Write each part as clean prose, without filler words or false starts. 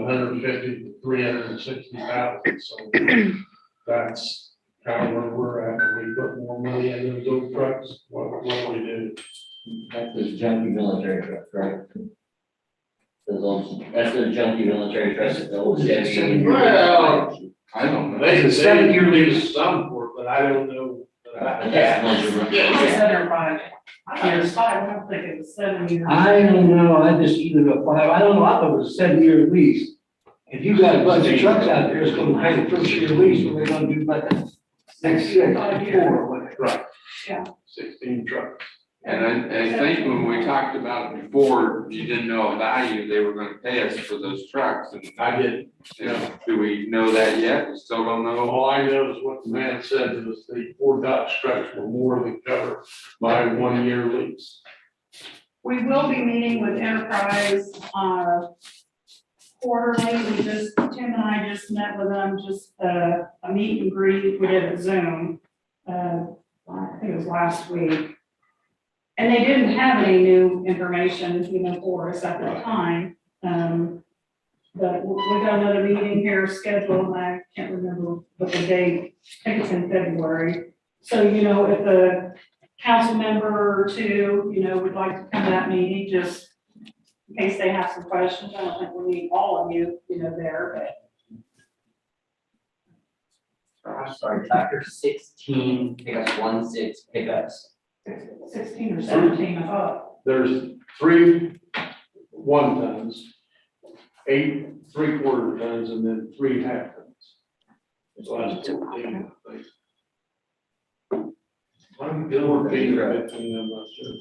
150 to 360,000. So that's kind of where we're at. If we put more money in those old trucks, what do we do? That's those junky military trucks, right? That's those junky military trucks that go. Well, I don't know. They It's a 7-year lease some for it, but I don't know. It's 7 or 5. I thought it was 5, I don't think it was 7 years. I don't know, I just either a 5, I don't know, I thought it was a 7-year lease. If you got a bunch of trucks out there, it's gonna pay the first year lease, what are they gonna do about that? Next year, 4 or whatever. Right. Yeah. 16 trucks. And I think when we talked about it before, you didn't know a value they were gonna pay us for those trucks, and I did. do we know that yet? We still don't know. All I know is what the man said to us, the 4 Dodge trucks were more than covered by a 1-year lease. We will be meeting with Enterprise, quarterly. Tim and I just met with them, just, a meet and greet, we did a Zoom, I think it was last week. And they didn't have any new information, for us at the time. But we got another meeting here scheduled, and I can't remember what the date, I think it's in February. So, if a council member or two, would like to come to that meeting, just in case they have some questions. I don't think we need all of you, there, Sorry, tractor 16 pickups, 16 pickups. but 16 or 17, I thought. There's 3 1-tons, 8 3/4 tons, and then 3 half-tons. So that's 14, I think. I'm good with 15, I'm not sure.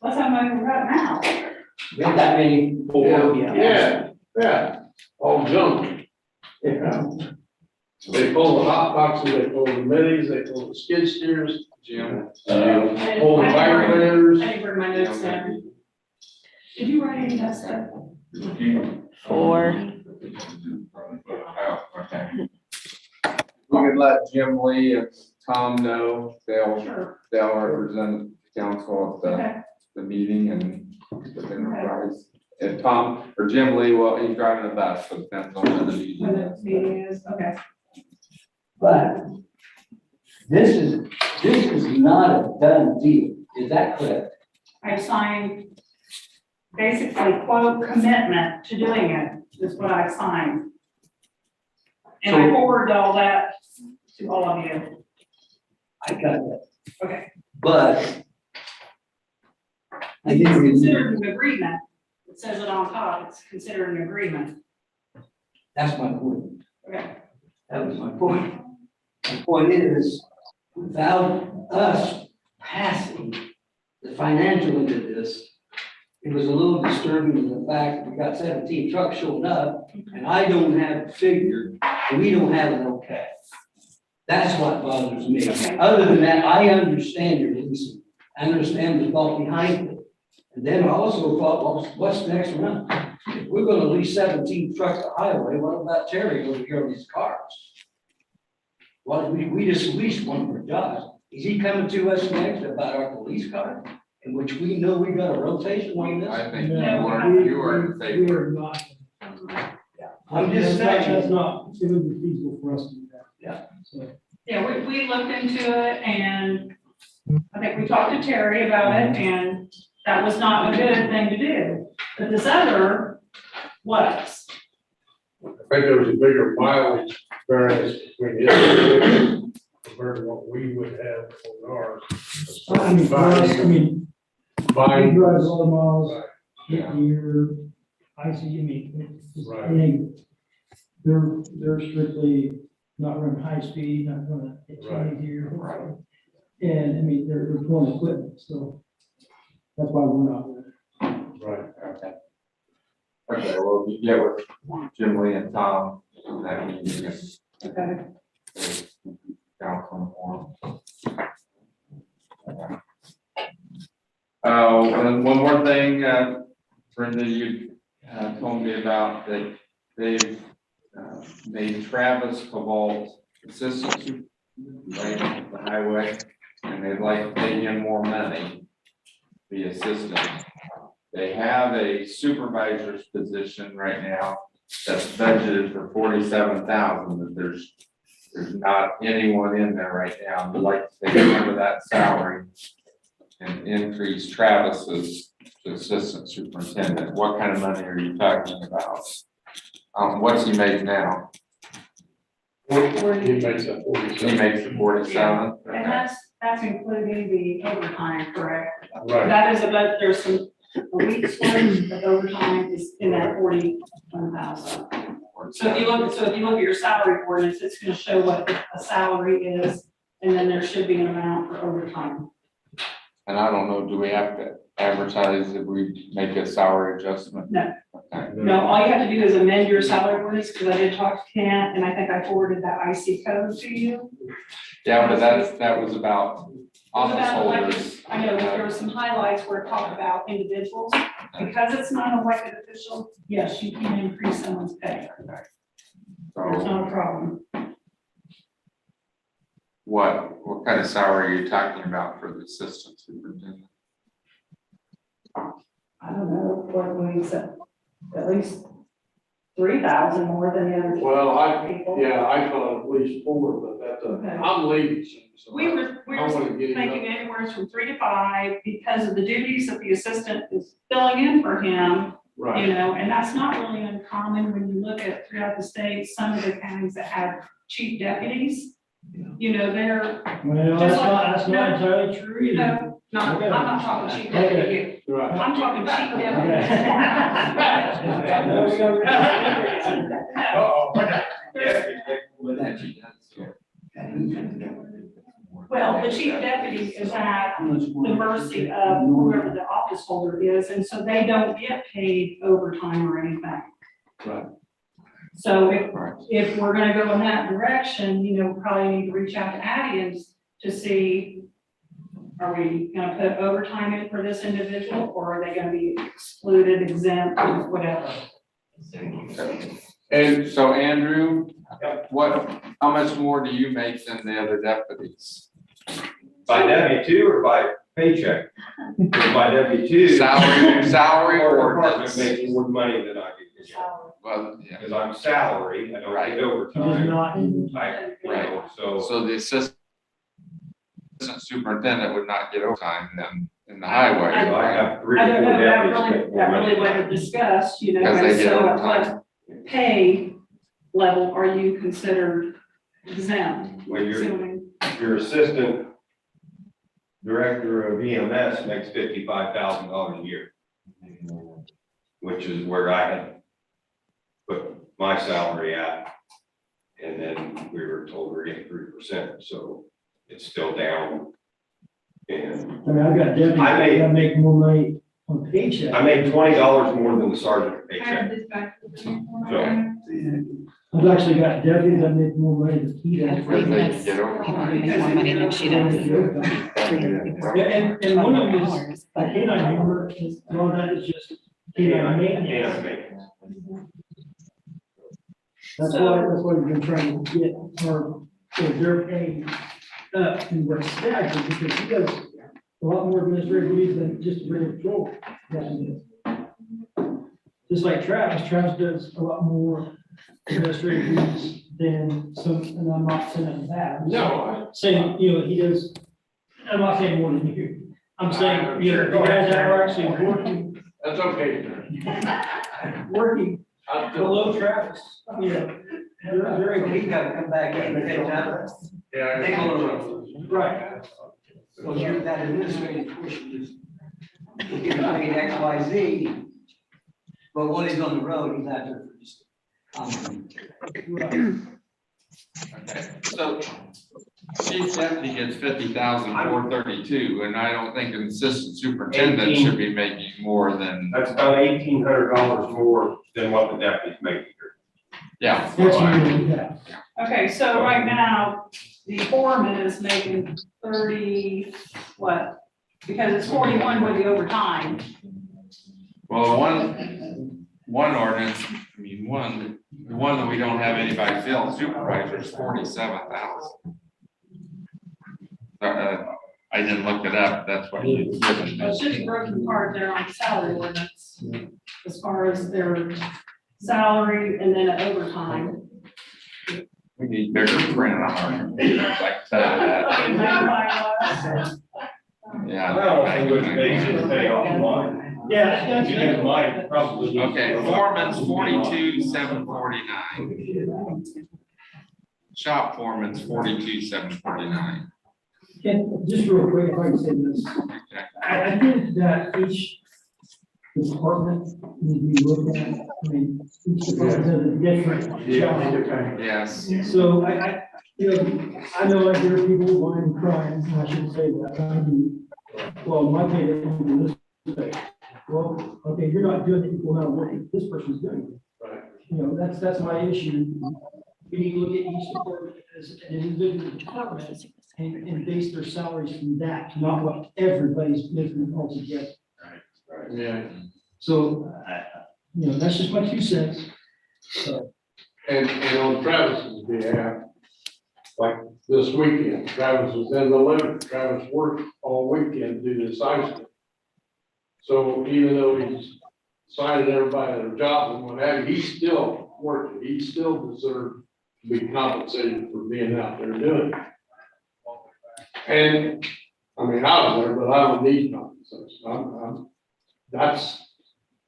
That's how many we got now. We had that many before, Yeah, all junk. Yeah. They pull the hot boxes, they pull the minis, they pull the skid steers, Jim? pull the tire layers. I didn't bring my notes down. Did you write any of that stuff? 4. Oh, okay. We could let Jim Lee and Tom know, Sure. they'll represent the council at Okay. the meeting and with Enterprise. And Tom, or Jim Lee, well, he's driving the bus, so it depends on when the meeting When the is. meeting is, okay. But this is not a done deal, is that correct? I signed basically quote commitment to doing it, is what I signed. And I forwarded all that to all of you. I got that. Okay. But I It's didn't considered remember, an agreement. It says it on top, it's considered an agreement. that's my point. Okay. That was my point. The point is, without us passing the financial into this, it was a little disturbing in the fact that we got 17 trucks showing up, and I don't have a figure, and we don't have an okay. That's what bothers me. Okay. Other than that, I understand your leasing. I understand the thought behind it. And then I also thought, well, what's the next one? If we're gonna lease 17 trucks to highway, what about Terry over here on these cars? Well, we just leased one for Josh. Is he coming to us next about our police car? In which we know we got a rotation on this? I think No, you are in We favor. are not. I'm just That's saying. not, it would be feasible for us to do that. Yeah. So, Yeah, we looked into it and I think we talked to Terry about it and that was not a good thing to do. But this other was. I think there was a bigger mileage variance between his compared to what we would have on ours. I mean, for us, I mean, he Buying. drives all the miles, Right. hit year, I mean, it's, I Right. mean, they're strictly not running high speed, not gonna hit Right. 20 here. And, I mean, they're pulling equipment, so that's why we're not with it. Right. Okay. Okay, well, we get with Jim Lee and Tom, and that meeting is Okay. council forum. Oh, and one more thing, Brenda, you told me about that they've made Travis Cobalt assistant supervisor of the highway, and they'd like to pay him more money, the assistant. they have a supervisor's position right now that's budgeted for 47,000, but there's not anyone in there right now. I'd like to take some of that salary and increase Travis's to assistant superintendent. What kind of money are you talking about? What's he make now? He makes that He 47. makes the 47. And that's including the overtime, correct? Right, That is about, there's some, a week's worth of overtime is in that 41,000. So if you look at your salary ordinance, it's gonna show what a salary is, and then there should be an amount for overtime. And I don't know, do we have to advertise if we make a salary adjustment? No. Okay. No, all you have to do is amend your salary ordinance, because I did talk to Kent, and I think I forwarded that IC code to you. Yeah, but that was about It was office about holders. elected- I know, there were some highlights where it talked about individuals, because it's not an elected official, yes, you can increase someone's pay. There's So not a problem. what kind of salary are you talking about for the assistant superintendent? I don't know, what we said, at least 3,000 more than the other well, people. I thought at least 4, but that's, Okay. I'm leaving soon, so. We I were wanna get thinking him anywhere from 3 to 5 because of the duties that the assistant is filling in for him, right. you know, and that's not really uncommon when you look at throughout the state, some of the counties that have chief deputies. You know, they're, Well, that's not entirely true either. no, not, I'm not talking chief deputy, Right. I'm talking chief deputy. Well, the chief deputy is at the mercy of whoever the office holder is, and so they don't get paid overtime or anything. Right. So Right. if we're gonna go in that direction, you know, we probably need to reach out to Addians to see, are we gonna put overtime in for this individual, or are they gonna be excluded, exempt, or whatever? And so Andrew, how much more do you make than the other deputies? By W-2 or by paycheck? By W-2. Salary Or or department that's, makes more money than I do. well, yeah, Because I'm salary, I don't Right. get It does overtime. not, You know, so so the assistant superintendent would not get overtime then in the highway. I right? have 3 I or don't 4 know, deputies. that really wasn't discussed, you know, Because they and get so at overtime. what pay level are you considered exempt? When you're, Assuming- your assistant director of EMS makes $55,000 a year. Which is where I had put my salary at. And then we were told we're getting 3%, so it's still down. And I mean, I've got deputies I made- that make more money on paycheck. I made $20 more than the sergeant paycheck. Okay. I've actually got deputies that make more money than he does. Because they can get overtime. Make more money than she does. Yeah, and one of them is, I canine handler, well, that is just canine maintenance. And maintenance. That's why we've been trying to get our, so they're paying up in West Stagford, because he does a lot more administrative duties than just a regular patrol guy does. Just like Travis does a lot more administrative duties than some, and I'm not saying that. I'm No, saying, you know, he does, I'm not saying more than you. I'm saying, you know, the guys that are actually working, that's okay, Terry. working I still, below Travis, you know. They're very, We gotta come back in and take that. yeah. Take a little. right. Well, you're that administrative portion is, you're paid X, Y, Z, but when he's on the road, he's out there for just. Okay, so chief deputy gets 50,432, and I don't think an assistant superintendent 18. should be making more than, That's about $1,800 more than what the deputies make here. yeah. That's usually that. Okay, so right now, the foreman is making 30, what? Because it's 41 with the overtime. Well, one ordinance, I mean, the one that we don't have anybody fill, supervisor is 47,000. I didn't look it up, that's what you given me. It's just broken apart there on salary ordinance, as far as their salary and then overtime. We need bigger print on our computer, I can tell you that. Yeah. Well, I would basically pay offline. Yeah, If you use mine, probably. Okay, foreman's 42,749. Shop foreman's 42,749. Ken, just real quick, if I can say this, Okay. I think that each department needs to be looked at, I mean, each department has a different job. Yes, So you know, I know I hear people whining, crying, and I shouldn't say that, I mean, well, my pay didn't do this today. Well, okay, you're not doing the equal amount of work that this person's doing. Right. You know, that's my issue. We need to look at each department as an individual department and base their salaries from that, not what everybody's making altogether. Yeah, So, you know, that's just my 2 cents. So, and on Travis's behalf, like this weekend, Travis was in the limit, Travis worked all weekend to do this ice cream. So even though he's signing everybody their jobs and what have you, he's still working, he still deserves to be compensated for being out there doing it. And, I mean, I was there, but I don't need compensation, that's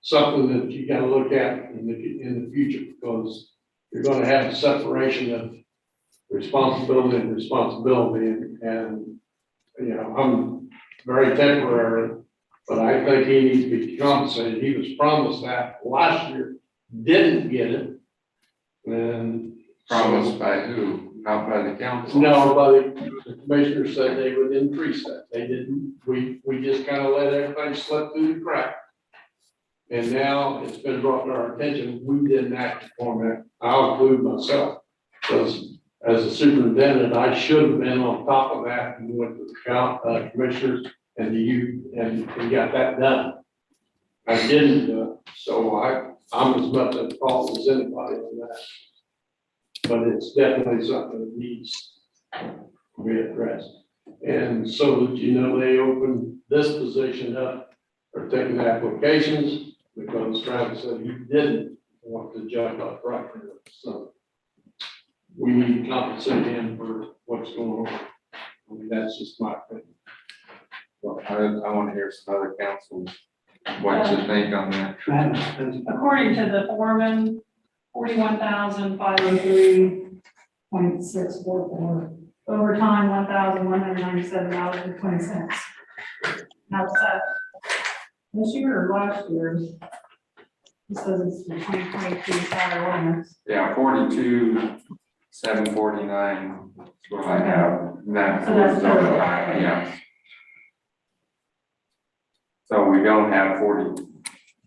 something that you gotta look at in the future, because you're gonna have a separation of responsibility and responsibility, and, you know, I'm very temporary, but I think he needs to be compensated. He was promised that last year, didn't get it. And. promised by who? Not by the council? No, but the commissioner said they would increase that. They didn't. We just kind of let everything slip through the crack. And now it's been brought to our attention, we didn't act upon that. I'll include myself, because as a superintendent, I should have been on top of that and went to the commissioners and and got that done. I didn't do it, so I'm as much at fault as anybody on that. But it's definitely something that needs to be addressed. And so that you know, they opened this position up, or taking applications, because Travis said he didn't want to jump up right there. So we need to compensate him for what's going on. I mean, that's just my opinion. Well, I want to hear some other councils, what you think on that. Travis, According to the foreman, 41,503.644. Overtime, $1,197.20. Now, is that this year or last year? This says it's the 2022 salary ordinance. Yeah, 42,749 is what I have, and that's So that's total. overtime, yeah. So we don't have 40,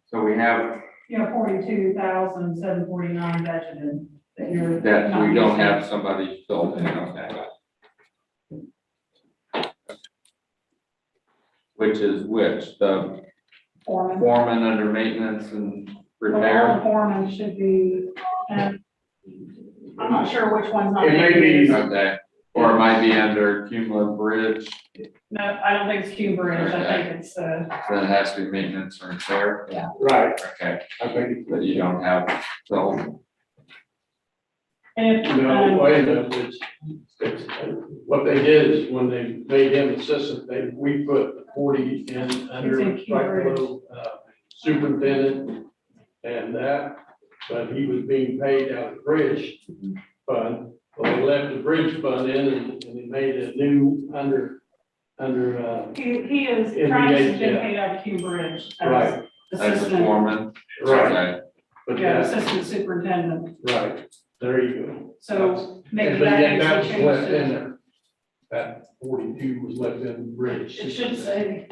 so we have, You know, 42,749 budgeted that you're. that not we don't using. have somebody filled in on that. Which is which, the Foreman. foreman under maintenance and Well, all repair? the foremen should be, and I'm not sure which one's not. It may be- Okay, or it might be under cumulative bridge, No, I don't think it's Q Bridge, I think it's, then it has to be maintenance and repair, Right, okay, I think. but you don't have, so, if, No, wait a minute, it's, what they did is when they made him assistant, we put 40 in under, It's in Key right Bridge. below, superintendent and that, but he was being paid out of the bridge fund. Well, they left the bridge fund in and they made a new under, he is, In Travis has the- been yeah. paid out of Q Bridge as right, as a assistant, foreman. right, Okay. but yeah, that, assistant superintendent, right, there you go. so maybe But that yet needs that to was change left in to, there. That 42 was left in the bridge. it should say.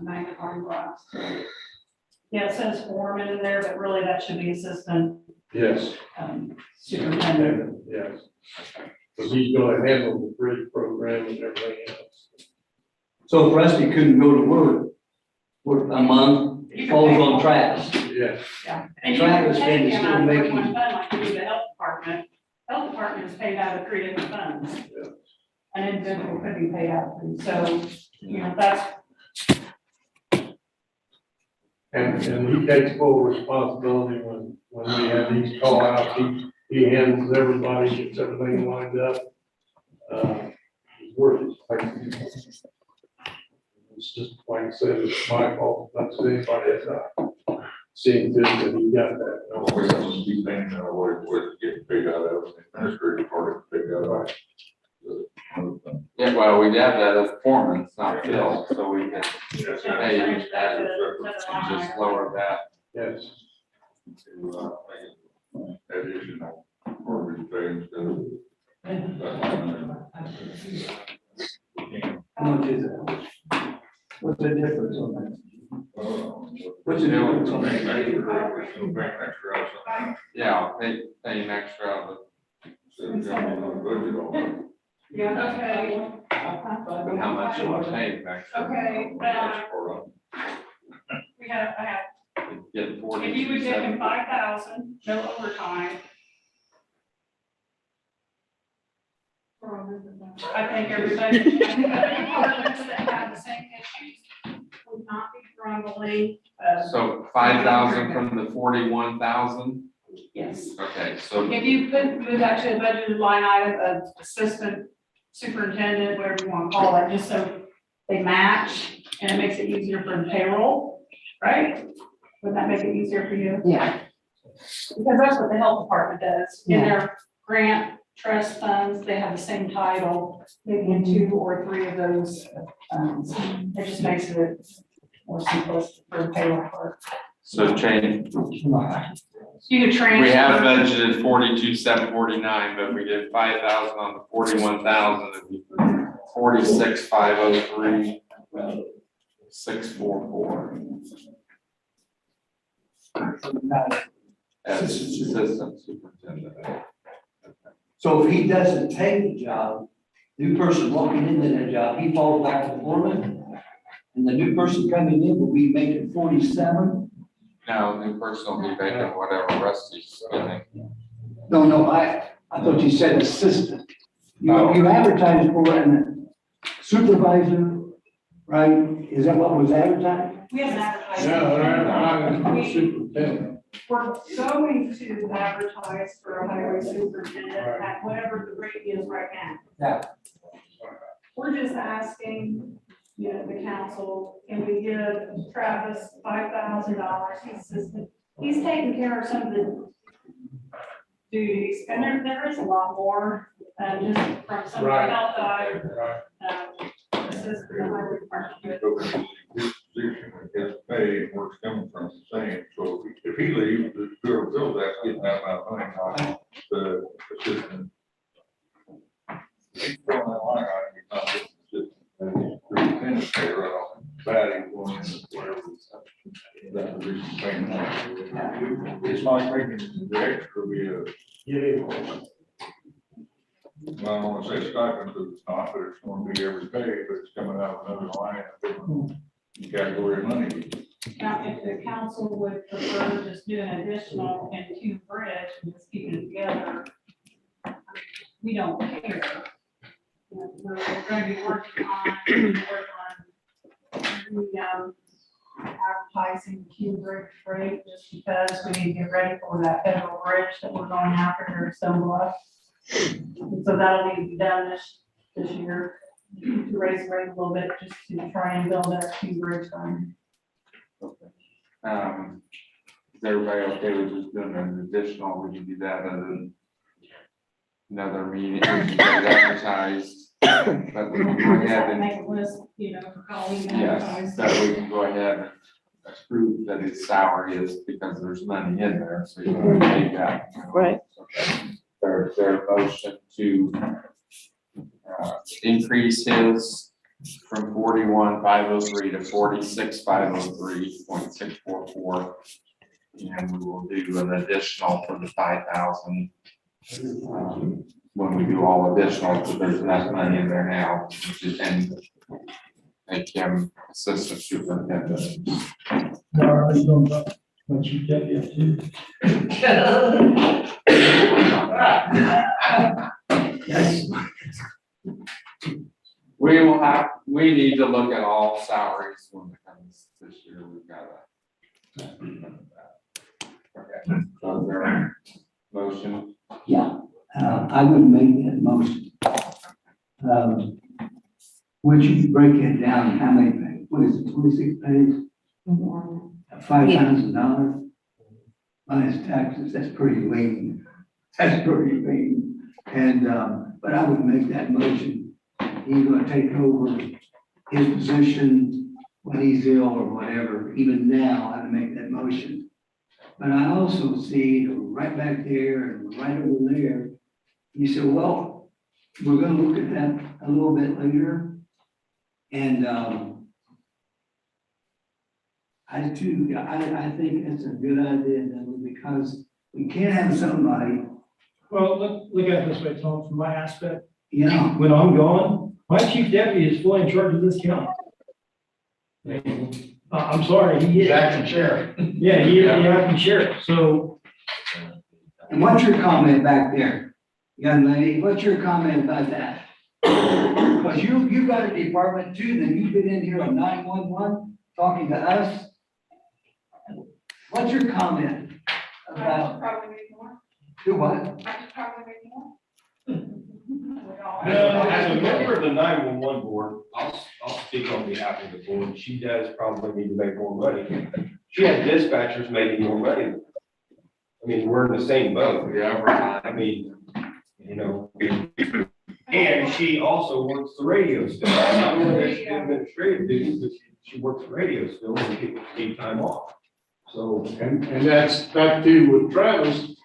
Magnifying glass. Yeah, it says foreman in there, but really that should be assistant, Yes. superintendent. Yes. Because he's gonna handle the bridge program and everything else. so if Rusty couldn't go to work a month, You can falls pay on him. Travis. Yes, Yeah, and you can Travis take can him still out of make one him- fund like you do the health department, health department is paid out of 3 different funds. Yeah. An individual could be paid out, and so, you know, that's, And he takes full responsibility when we have these call outs, he handles everybody, gets everything lined up. He's worth it. It's just, like I said, it's my fault, not to anybody else. Seeing this, that he got that. We have some key things that we're getting paid out of, the administrative part is paid out of. Yeah, well, we have that as foreman, it's not Phil, so we can Yes, pay change that to and the line just item. lower that. Yes. to, make it additional for the pay instead of. How much is it? What's the difference on that? What's the difference on that? Yeah, I'll pay an extra of yeah, okay. it, but how much you want to pay extra? Okay, I have, Get 40. if you would give him 5,000, no overtime. I think everybody, departments that have the same issues would not be grumbling. So 5,000 from the 41,000, Yes. okay, so If you move that to a budgeted line item of assistant superintendent, whatever you want to call it, just so they match, and it makes it easier for payroll, right? Would that make it easier for you? Yeah, Because that's what the health department does. In their grant trust funds, they have the same title, maybe in 2 or 3 of those funds. It just makes it more simplistic for the payroll part. so change. You could transfer. We have budgeted 42,749, but we did 5,000 on the 41,000, it'd be 46,503, 644. As assistant superintendent. So if he doesn't take the job, new person walking into that job, he falls back to foreman. And the new person coming in will be making 47. No, new person will be making whatever Rusty's getting. No, I thought you said assistant. You advertised for a supervisor, right? Is that what was advertised? We haven't advertised. No, they're not superintendent. We're going to advertise for a highway superintendent at whatever the rate is right now. Yeah. We're just asking, you know, the council, can we give Travis $5,000? He's assistant, he's taking care of some of the duties, and there is a lot more, just from some of the Right. health guys, Right. assist the highway department. His position and his pay and where it's coming from the same, so if he leaves, the whoever fills that's getting that amount of money, not the assistant. He's throwing that line item, he's not getting the assistant, and he's pretty thin pay right off the bat, he's going into whatever. That position paying. It's not making the extra be a, Yeah. I don't want to say stipend, because it's not, but it's going to be every pay, but it's coming out of another line, a different category of money. Now, if the council would prefer just do an additional and 2 bridge and just keep it together, we don't care. You know, we're going to be working on advertising the Q bridge rate, just because we need to get ready for that federal bridge that we're going after here in Stone Bluff. And so that'll need to be done this year, to raise the rate a little bit, just to try and build that Q bridge fund. Is everybody okay with just doing an additional, we can do that at another meeting, we can get it advertised. But we can go ahead and, Make a list, you know, for calling and yes, advertise. that we can go ahead and approve that his salary is, because there's money in there, so you want to take that. Right. Their motion to increase his from 41,503 to 46,503.644. And we will do an additional for the 5,000. When we do all additional, because there's enough money in there now, which is, and make him assistant superintendent. What you tell you to. Yes. We need to look at all salaries when it comes this year, we've got to. Okay, so is there a motion? Yeah, I would make that motion. Would you break it down, how many, what is it, 26 pages? $5,000 minus taxes, that's pretty lean. That's pretty lean. And, but I would make that motion. He's gonna take over his position when he's ill or whatever, even now, I would make that motion. But I also see right back there and right over there, you said, well, we're gonna look at that a little bit later. And, I too, I think that's a good idea, Denver, because we can't have somebody, Well, look at it this way, Tom, from my aspect, you know, when I'm gone, my chief deputy is fully in charge of this county. I'm sorry, he is. Acting sheriff. Yeah, he is the acting sheriff, so and what's your comment back there? Young lady, what's your comment about that? Because you got a department too, then you've been in here on 911, talking to us. What's your comment about, Probably need more. do what? I should probably need more. As a member of the 911 board, I'll speak on behalf of the board. She does probably need to make more money. She has dispatchers making more money. I mean, we're in the same boat. Yeah, I mean, you know, and she also works the radio still. Not only does she do administrative duties, but she works the radio still and people need time off. So, And that's back to with Travis,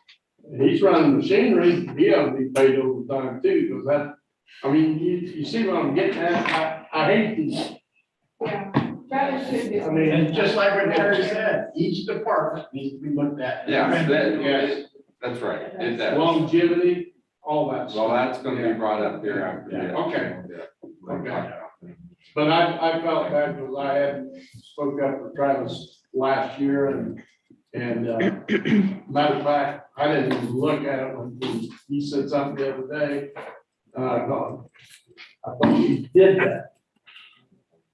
he's running machinery, he ought to be paid overtime too, because that, I mean, you see what I'm getting at, I hate these. Yeah, Travis should be. I mean, and just like what Terry said, each department needs to be looked at. Yes, that's right, it does. Longevity, all that Well, stuff. that's gonna be brought up here after. Yeah, okay. Yeah. Okay. But I felt bad because I had spoke up for Travis last year and matter of fact, I didn't even look at it when he said something the other day. I thought he did that.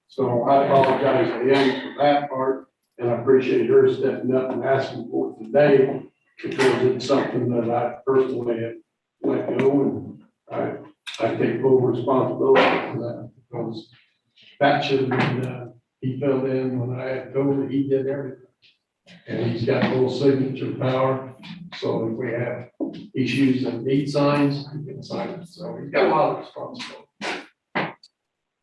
So I apologize to him for that part, and I appreciate her stepping up and asking for it today, because it's something that I personally have let go, and I take full responsibility for that, because that should have been, he filled in when I had COVID, he did everything. And he's got full signature power, so if we have issues and need signs, he can sign it, so he's got a lot of responsibility.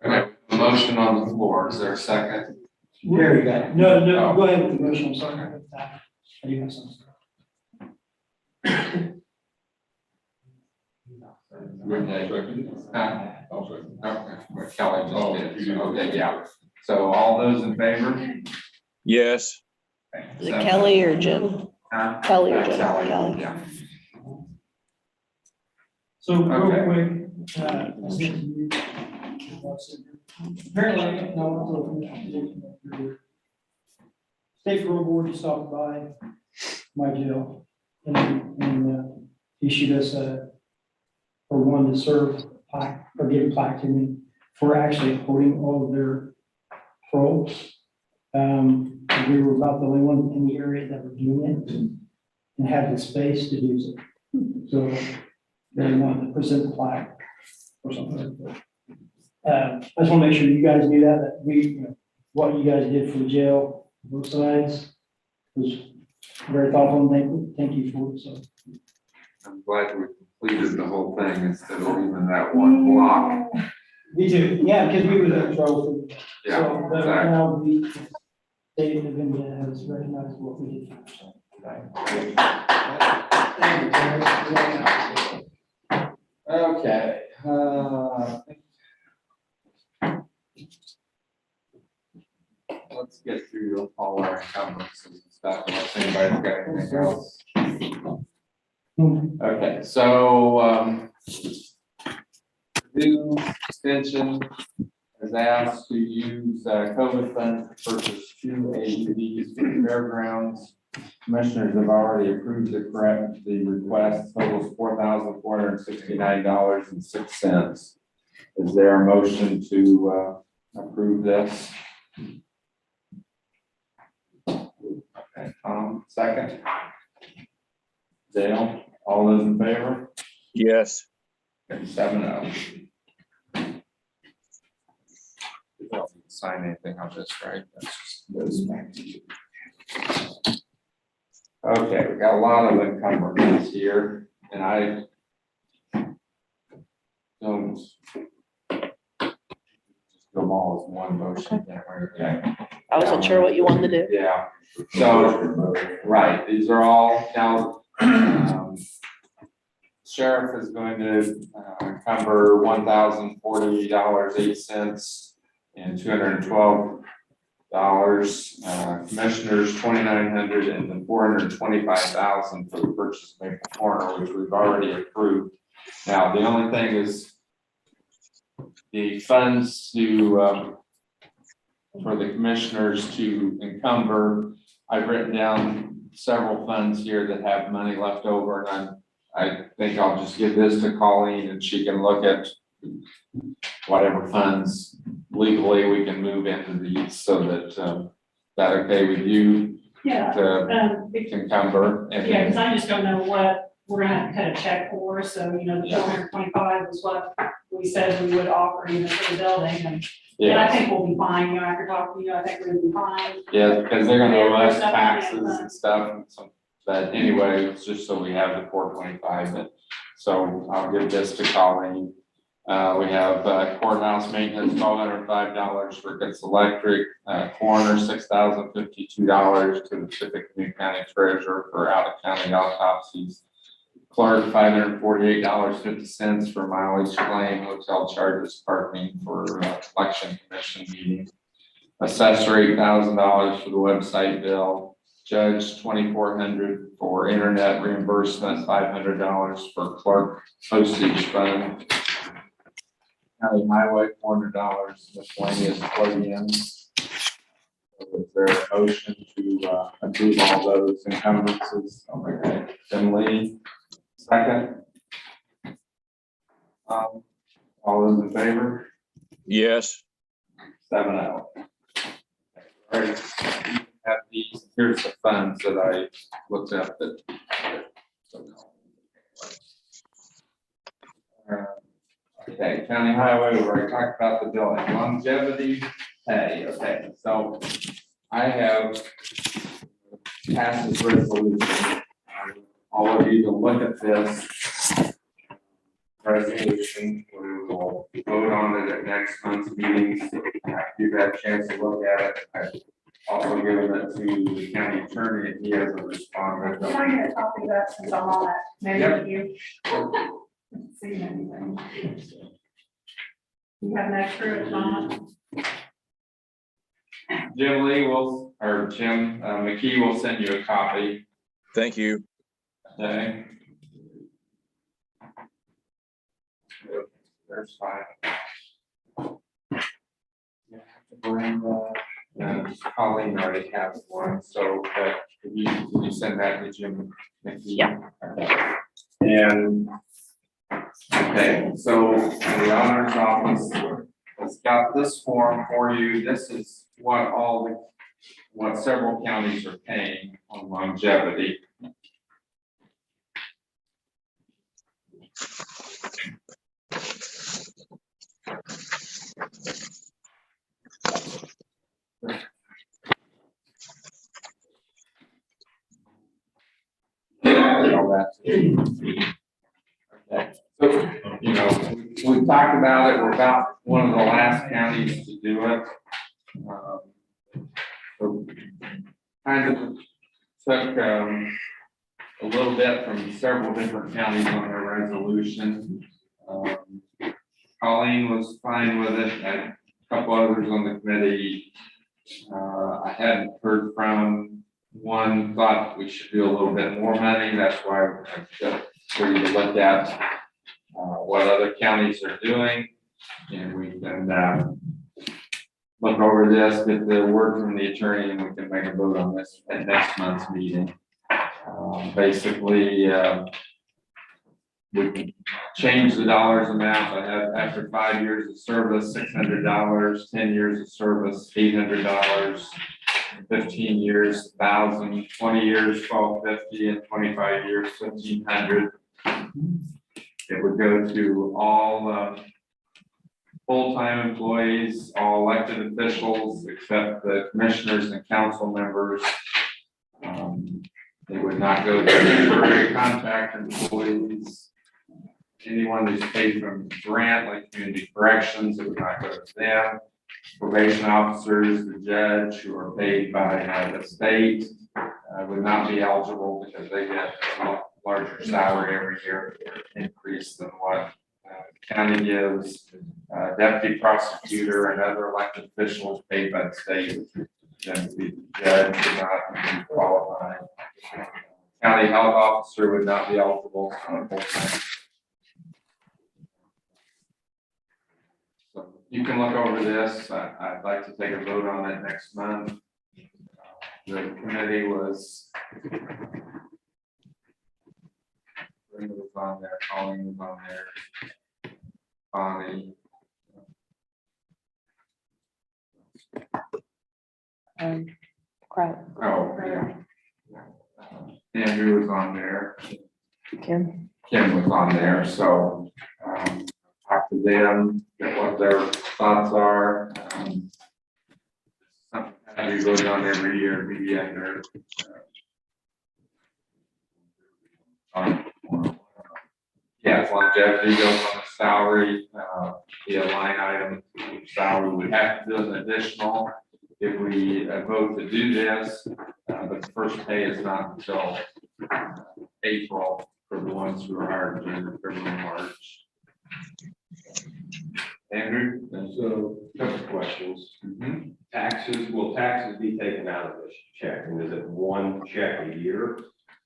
Okay, a motion on the floor, is there a second? There you go. no, go ahead with the motion, I'm sorry. I do have something. Okay, Kelly just did, okay, yeah. So all those in favor? Yes. Is it Kelly or Jim? Huh? Kelly or Jim? Kelly, Kelly. yeah. So real Okay. quick, apparently, no, state parole board stopped by my jail and issued us for one to serve plaque, or give a plaque to me for actually holding all of their paroles. We were about the only one in the area that were doing it and had the space to do so. So they wanted to present the plaque or something. I just want to make sure you guys knew that we, you know, what you guys did for the jail, both sides, was very thoughtful, and thank you for it, so. I'm glad we completed the whole thing instead of even that one block. Me too, yeah, because we was in trouble. Yeah, So, but exactly. now we, state of Indiana has recognized what we did. Okay, let's get through all our encumbrances and stuff, unless anybody's got anything else. Okay, so, new extension is asked to use COVID funds to purchase 2 AEDs for the fairgrounds. Commissioners have already approved the request, totals $4,469.06. Is there a motion to approve this? Okay, Tom, second. Dale, all those in favor? Yes. Okay, 7-0. You don't need to sign anything on this, right? That's just goes back to you. Okay, we got a lot of encumbrances here, and I don't just do them all as one motion, can't we? Okay. I wasn't sure what you wanted to do. Yeah, so, right, these are all now, sheriff is going to encumber $1,040.08 and $212. Commissioners $2,900 and then $425,000 for the purchase of Maple Corner, which we've already approved. Now, the only thing is the funds to for the commissioners to encumber. I've written down several funds here that have money left over, and I think I'll just give this to Colleen and she can look at whatever funds legally we can move into these so that, that okay with you Yeah, to encumber? And yeah, because I just don't know what we're gonna have to cut a check for, so, you know, the 425 is what we said we would offer even for the building, and I yeah, think we'll be fine, you know, after talking to you, I think we'll be fine. yeah, because they're gonna owe us There's nothing taxes yet, and stuff, and so, but anyway, it's just so we have the 425, but, so I'll give this to Colleen. We have courthouse maintenance, $1,205 for Gets Electric, coroner, $6,052 to the Tippecanoe County Treasurer for out-of-county autopsies. Clerk, $548.50 for mileage claim, hotel charges, parking for election commission meeting. Assessor, $8,000 for the website bill. Judge, $2,400 for internet reimbursement, $500 for clerk postage fund. County highway, $400 miscellaneous plug-ins. Is there a motion to approve all those encumbrances? Okay, Jim Lee, second. All those in favor? Yes. 7-0. All right, have these, here's the funds that I looked up that. Okay, county highway, we already talked about the building, longevity pay, okay, so I have passed this resolution. All of you to look at this resolution, we will vote on it at next month's meeting. After you've had a chance to look at it, I've also given it to the county attorney, and he hasn't responded. I'm not gonna copy that since I'm on it, maybe Yep. you. See anything. You have an extra, if not. Jim Lee will, or Jim McKee will send you a copy. Thank you. Okay. There's 5. You have to bring Colleen already has one, so can you send that to Jim McKee? Yeah. Okay. And okay, so the auditor's office has got this form for you. This is what several counties are paying on longevity. Okay, so, you know, we talked about it, we're about one of the last counties to do it. So kind of took a little bit from several different counties on their resolution. Colleen was fine with it, and a couple others on the committee. I hadn't heard from one, thought we should do a little bit more money, that's why I got for you to look at what other counties are doing, and we can look over this, get the word from the attorney, and we can make a vote on this at next month's meeting. Basically, we can change the dollars amount. I have, after 5 years of service, $600, 10 years of service, $800, 15 years, 1,000, 20 years, 1,250, and 25 years, 1,500. It would go to all full-time employees, all elected officials, except the commissioners and council members. It would not go to temporary contract employees. Anyone who's paid from grant, like community corrections, it would not go to them. Probation officers, the judge, who are paid by the state, would not be eligible because they get a larger salary every year, increase than what county gives. Deputy prosecutor and other elected officials paid by the state, then the judge would not be qualified. County health officer would not be eligible on a full-time. So you can look over this. I'd like to take a vote on it next month. The committee was Brenda was on there, Colleen was on there, Bonnie. Crap, Oh, yeah. Andrew was on there. Kim. Kim was on there, so, talk to them, get what their thoughts are. We vote on every year, maybe under. Yes, longevity goes on the salary, the line item, salary would have to do an additional. If we vote to do this, but the first pay is not until April for the ones who are hired in February, March. Andrew? So, couple of questions. Taxes, will taxes be taken out of this check? And is it one check a year?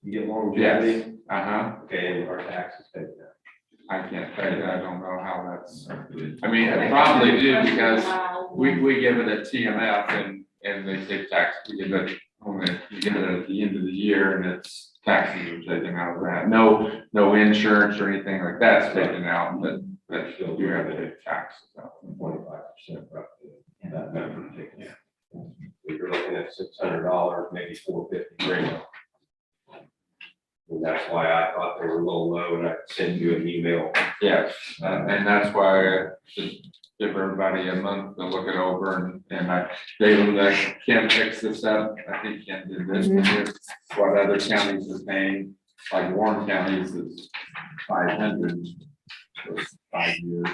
You get longevity? Yes. Okay, and are taxes taken out? I can't tell you, I don't know how that's, I mean, I probably do because we give it a TMF and they take tax, we give it, you get it at the end of the year and it's taxes are taken out of that. No insurance or anything like that's taken out, but still you have to take taxes out. 25% roughly, that number taken out. So you're looking at $600, maybe $450 grand. And that's why I thought they were a little low and I sent you an email. Yes, and that's why I should give everybody a month to look it over and I gave them that Kim fixed this up. I think Kim did this, here's what other counties are paying, like Warren County's is 500 for 5 years.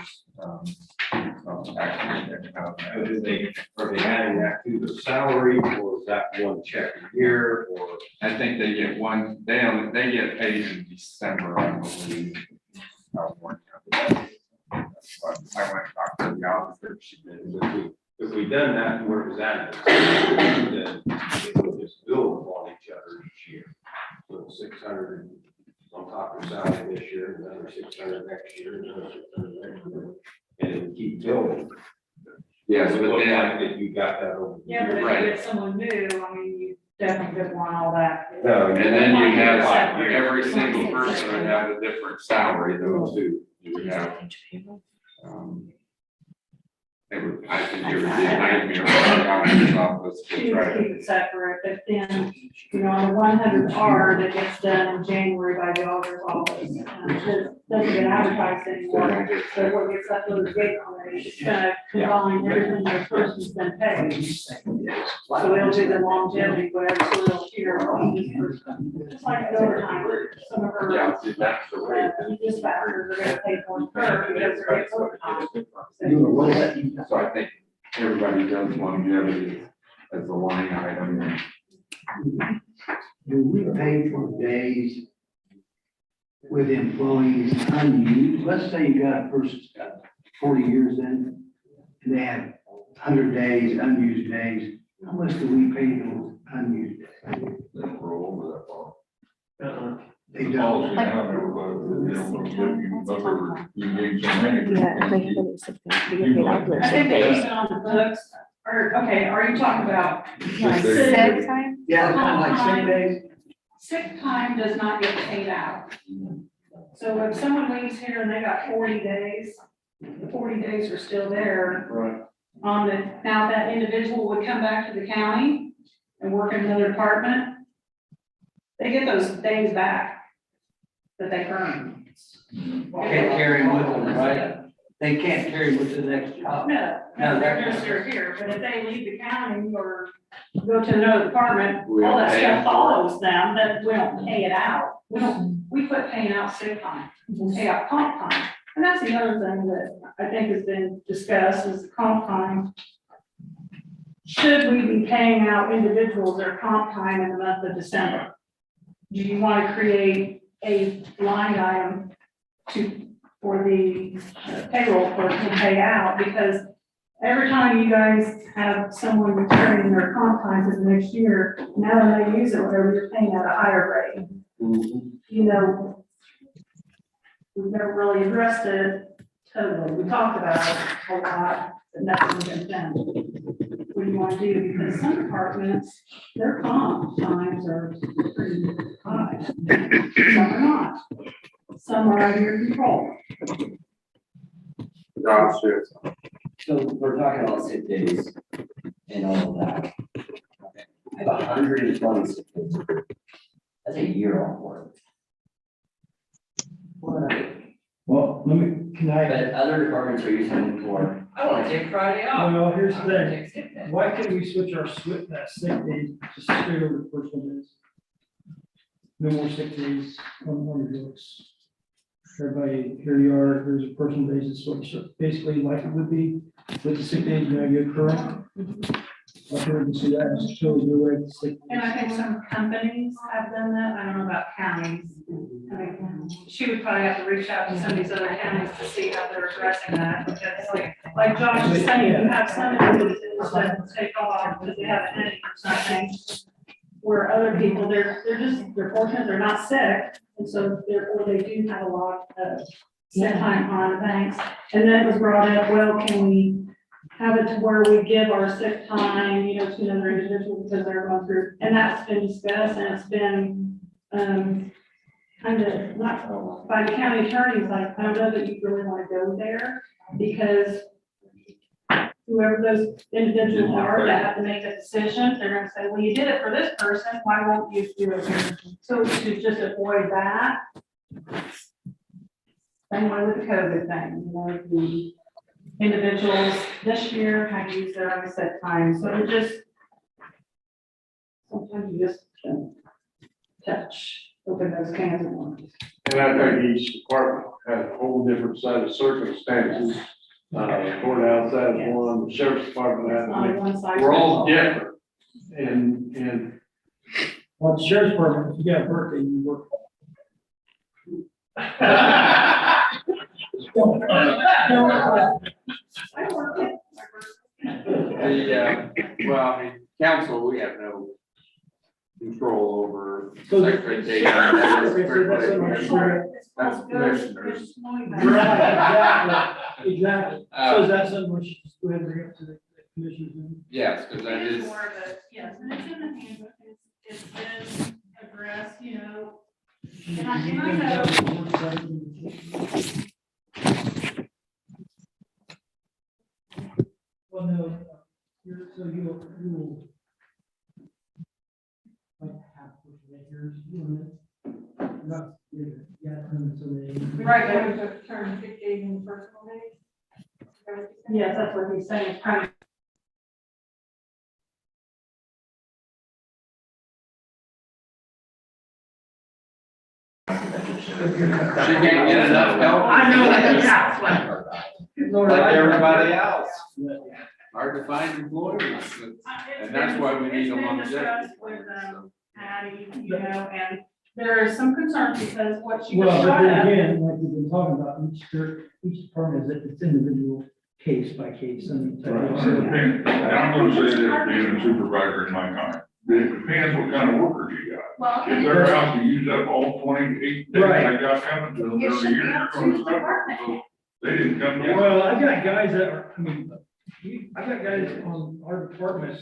So actually, Are they adding that to the salary or is that one check a year or? I think they get one, they get paid in December, I believe. Warren County. That's what I went to talk to the officer, she did. If we done that, where does that? Then we'll just build on each other each year. So 600 on top of salary this year, another 600 next year, another 600 next year. And it keep building. Yes, It but looks then, like that you got that over. the Yeah, but years. if Right. you get someone new, I mean, you definitely could want all that. No, and then you have, every single person would have a different salary though too. You would have, it would, I think it would be a nightmare for the auditor's office to Choose try to to. keep it separate, but then, you know, on the 100R that gets done in January by the auditor's office, doesn't get advertised anymore. So what gets uploaded to Gateway, it's gonna combine everything that person's been paid. So it'll do the longevity, whatever, so it'll hear on this person. Just like the overtime, some of her Yeah, see, that's the way. dispatchers are gonna pay for her because they're getting overtime. So I think everybody does longevity as a line item. Do we pay for days with employees unused? Let's say you got a person's got 40 years in, and they have 100 days, unused days. How much do we pay those unused days? We're over that far. They don't. Yeah, they feel it's something to get paid out there. I think they use it on the books, or, okay, are you talking about? Like sick time? Yeah, kind of like sick days. sick time does not get paid out. So if someone leaves here and they got 40 days, the 40 days are still there. Right. Now that individual would come back to the county and work in another department. They get those days back that they earned. Can't carry them with them, right? They can't carry them with the next job. No, they're just here, but if they leave the county or go to another department, We all don't that pay stuff them. follows them, but we don't pay it out. We quit paying out sick time, we pay out comp time. And that's the other thing that I think has been discussed is the comp time. Should we be paying out individuals their comp time in the month of December? Do you want to create a line item for the payroll clerk to pay out? Because every time you guys have someone returning their comp time for the next year, now when they use it, whatever, you're paying at a higher rate. You know, we've never really addressed it totally. We talked about it a lot, but nothing's been done. What do you want to do? Because some departments, their comp times are pretty high. Some are not. Some are under your control. Josh, yes. So we're talking about sick days and all of that. I have 120 sick days. That's a year off work. Well, can I, But other departments are using it for, I want to take Friday off. well, here's the I wanna thing. take sick day. Why can't we switch that sick days to straight over to personal days? No more sick days on your books. Everybody, here you are, here's a personal basis, so it's basically like it would be with the sick days, you know, you're current. I heard you see that, just shows you where the sick. And I think some companies have done that. I don't know about counties. I mean, she would probably have to reach out to some of these other counties to see how they're addressing that. Because like Josh was saying, you have some individuals that take off because they have a headache or something. Where other people, they're fortunate, they're not sick. And so therefore they do have a lot of sick time on banks. And then it was brought up, well, can we have it to where we give our sick time, you know, to another individual because they're going through, and that's been discussed and it's been, kind of, not by the county attorneys, like, I don't know that you really want to go there because whoever those individuals are that have to make a decision, they're gonna say, well, you did it for this person, why won't you do it here? So to just avoid that. Same way with the COVID thing, you know, the individuals this year had used their own sick time, so it just, sometimes you just can't open those cans of worms. And I think each department has a whole different set of circumstances. Courthouse has one, the sheriff's department has On one. one side. We're all different. And Well, the sheriff's department, if you got a birthday, you work. I work it. Well, I mean, council, we have no control over So the- expectations. Okay, so that's what I'm sure. That's commissioners. Right, exactly. So Uh, is that something we should just go ahead and bring up to the commissioners? then? Yes, because that It is is, more of a, yes, and it's in the handbook, it's been addressed, you know. And I know, Well, no, so you'll. Like half of yours, not, yeah, so many. right, there was a term, 6 days in personal days. Yes, that's what he's saying, it's kind of. she can't get enough help. I know that, yeah. Like everybody else. Hard to find employees, and that's why we need a It's been longevity discussed plan. with, Patty, you know, and there is some concern because what she was Well, but brought then up. again, like we've been talking about, each department is, it's individual case by case and. And I'm gonna say this, being a supervisor in my time, it depends what kind of workers you got. Well, If they're out to use up all 28 days Right. they got coming to them It every should year, be they're up to gonna the suffer. department. So they didn't come to us. Well, I got guys that are, I got guys on our department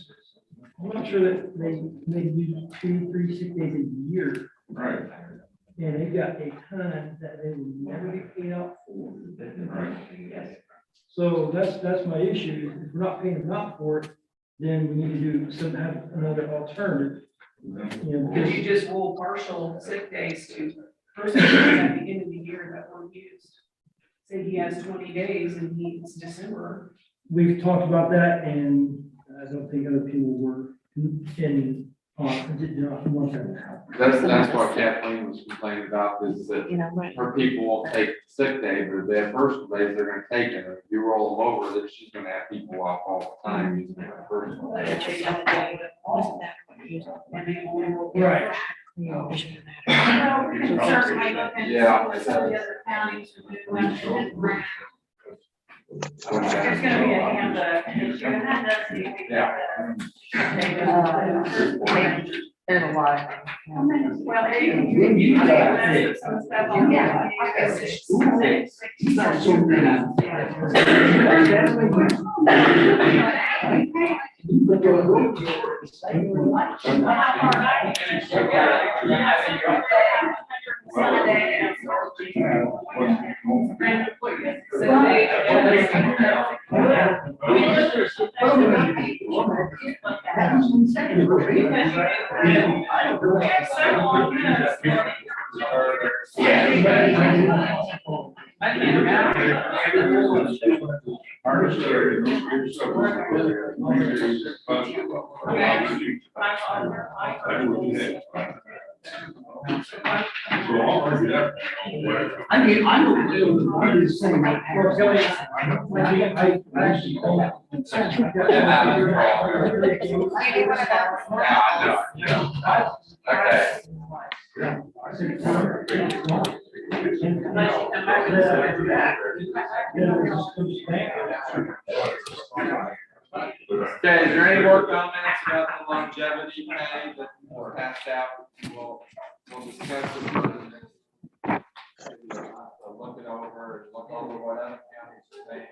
I'm not sure that they do 2, 3 sick days a year, Right. and they've got a ton that they would never get paid out for. So that's my issue, if we're not paying them out for it, then we need to do some, have another alternative. You know, Could because you just roll partial sick days to person at the end of the year that were used? Say he has 20 days and it's December. we've talked about that, and I don't think other people were in, did not want that to happen. That's what Kathleen was complaining about, is that You know, right. her people will take sick day, but their personal days, they're gonna take it. If you roll them over, then she's gonna have people off all the time using their personal But days. you're telling me, wasn't that what you said? And they only will. Right. Yeah, it shouldn't matter. You know, we can certainly look into Yeah. some of the other counties who do that. There's There's gonna be a handbook issue, and that does need to be. Yeah. There's a lot. Well, you can some stuff on that. I mean, I'm just saying. Well, Kelly, I actually don't. Okay. Okay, is there any more comments about the longevity pay that were passed out? We'll discuss it. Look it over, look over what other counties are saying.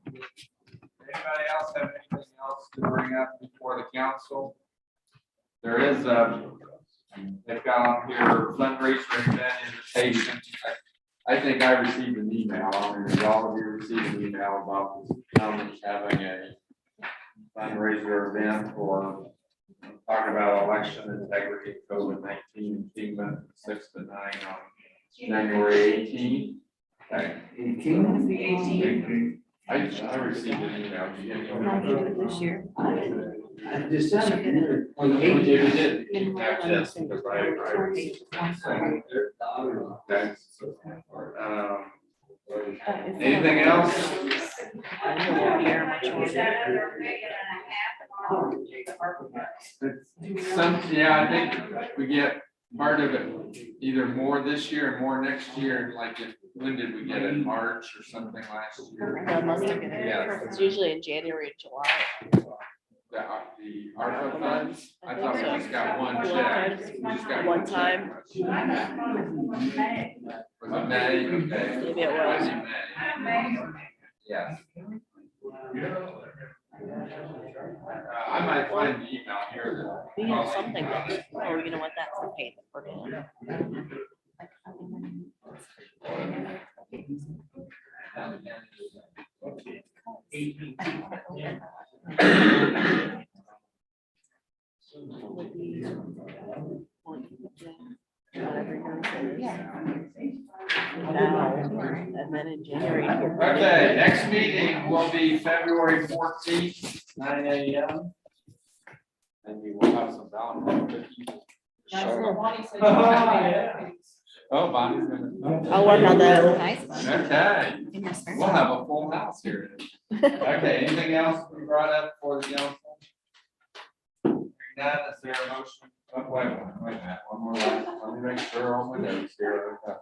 Anybody else have anything else to bring up before the council? There is, they've got on here fundraiser event invitation. I think I received an email, I mean, all of you received an email about this county having a fundraiser event for talking about election integrity, COVID-19, FEMA 6 to 9 on January 18th. Okay. It's the 18th. I received an email. Did you get Not it? even this year. December. On the 18th. In my Yes, life, because I- Okay. Anything else? I know we'll be here much longer. Yeah, I think we get part of it, either more this year and more next year, like when did we get it, March or something last year? They must have been, Yeah. it's usually in January and July. The ARPA funds, I thought we just got one check. We just got One time. Was it May? Okay. Maybe it was. May. Yes. I might find the email here. We have something, that- oh, you know what, that's the pay that we're doing. Whatever yours is. Now, and then in January. Okay, next meeting will be February 14th, 9 a.m. And we will have some ballot. Oh, Bonnie's gonna. I'll work on that. Okay, we'll have a full house here. Okay, anything else we brought up for the council? Hearing none, is there a motion? Oh, wait a minute, one more line. Let me make sure all my notes here. And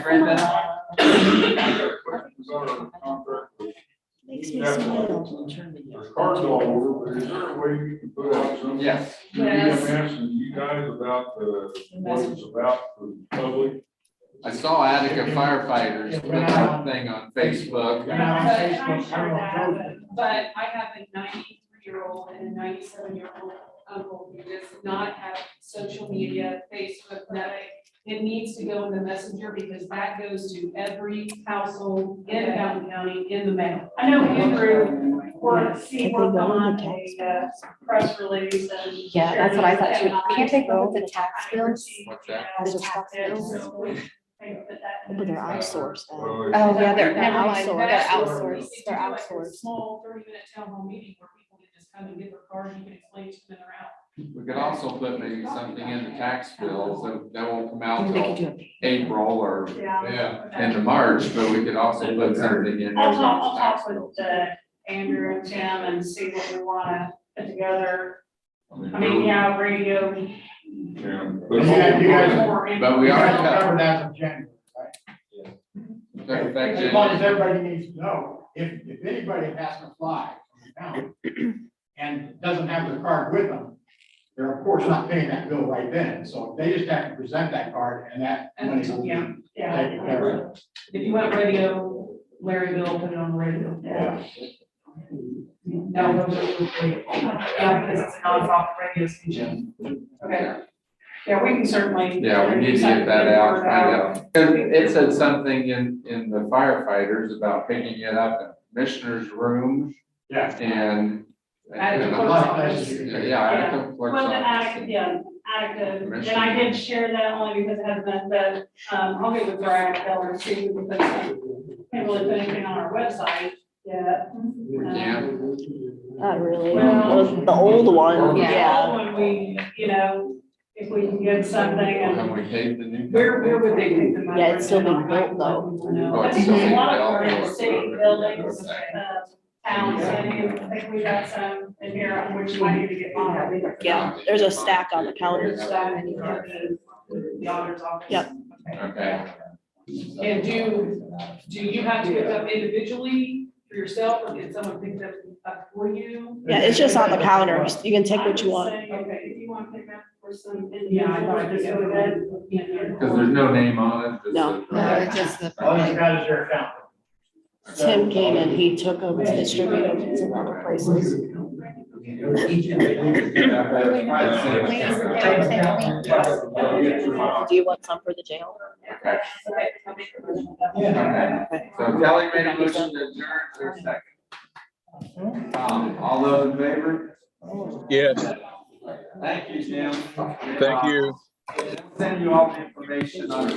Brenda? Makes me smile. there's cards all over, but is there a way you can put out some? Yes. Yes. EMS and you guys about what it's about for the public? I saw Attica firefighters put that thing on Facebook. But I have a 93-year-old and a 97-year-old uncle who does not have social media, Facebook, nothing. It needs to go in the messenger because that goes to every household in Fountain County in the mail. I know Andrew worked on a press release and. Yeah, that's what I thought too. Can't they go with the tax bills? What's that? Is there tax bills? But they're outsourced though. Oh, yeah, they're never mind. outsourced. That's They're what outsourced. we could They're do, like a outsourced. Small 30-minute town hall meeting where people can just come and get their card, you can explain to them and they're out. We could also put maybe something in the tax bill, so that won't come out They could till do it. April or Yeah. into March, but we could also put something in. I'll those on talk, the I'll tax talk bills. with, Andrew and Tim and see what we wanna put together. I mean, I mean, yeah, radio. Yeah. You guys- more But we You are guys covered. covered as of January, right? Effective As long as everybody needs to know, if anybody has to fly from the town and doesn't have their card with them, they're of course not paying that bill right then, so they just have to present that card and that money will be Yeah. taken care of. If you want radio, Larry Bill, put it on the radio. Yeah. No, those are, yeah, because it's a nonprofit radio station. Okay. Yeah, we can certainly. Yeah, we need to get that out, find out. 'Cause it said something in the firefighters about picking it up in commissioner's room Yeah. and. Attica A lot of places you can take it. Yeah, Attica clerk's Well, the office. Attica, yeah, Attica, and I did share that only because it hasn't been, but, I'll get with Brian Keller and see if we can put some, can't really put anything on our website yet. We can. Not really. Well, The old one, Yeah, yeah. when we, you know, if we can get something When and. we paid the new. Where would they take them? Yeah, it's still being built though. Oh, it's A still being lot of built. our city buildings, towns, and I think we got some in here on which might need to get on. Yeah, there's a stack on the counter. The auditor's office. Yep. Okay. And do you have to pick up individually for yourself or get someone picked up for you? Yeah, it's just on the counter. You can take what you want. Okay, if you want to pick up for some. Yeah, I thought I just go ahead. Because there's no name on it. just No. a- All you got is your account. Tim came and he took them to distribute them to some other places. Do you want some for the jail? Okay. So Kelly made a motion to adjourn for a second. All those in favor? Yes, Thank you, Tim. thank you. Send you all the information on the